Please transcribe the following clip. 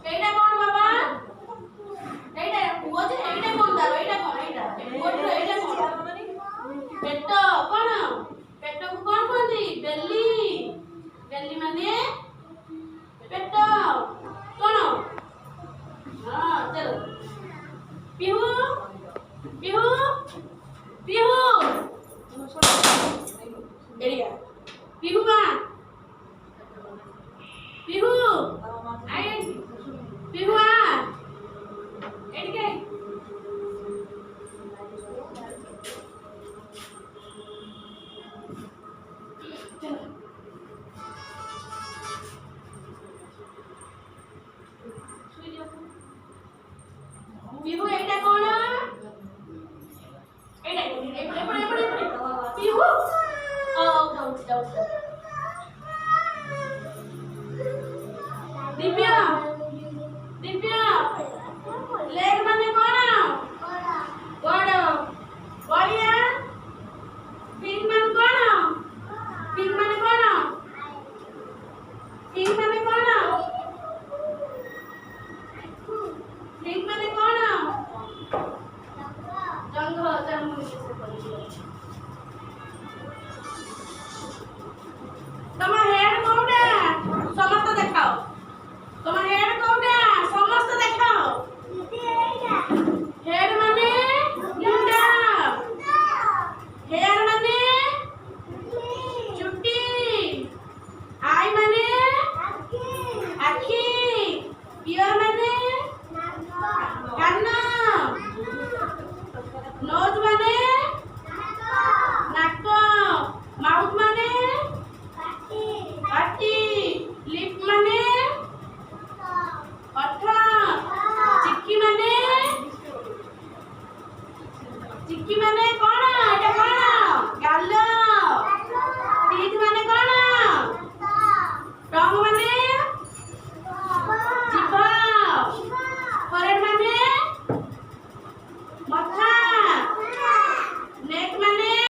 এইটা কোন বাবা? এইটা পুଅ যে এইটা কোন দাও? এইটা কোন? এইটা পুଅର এইটা কোন? পেট কোন? পেটକୁ কোন କୁହନ୍ତି? ବେଲି। ବେଲି ମାନେ পেট কোন? ହଁ ଚଲ। ପିହୁ ପିହୁ ପିହୁ ଏରିଆ ପିହୁ ମା ପିହୁ ଆଇ ପିହୁ ଆ ଏଡ଼ିକେ পিহু এইটা কোন? এইটা এপড়ে পিহু ও যাও দিব্যা দিব্যা লেগ মানে কোন? বড় বড়িয়া পিং মানে কোন? পিং মানে কোন? পিং মানে কোন? পিং মানে কোন? জঙ্ঘ জঙ্ঘ তোমার হেড কোনটা? সমস্ত দেখাও। তোমার হেড কোনটা? সমস্ত দেখাও। হেড মানে মুন্ডা। হেয়ার মানে চুটি। আই মানে আখি। ইয়ার মানে কান। নোজ মানে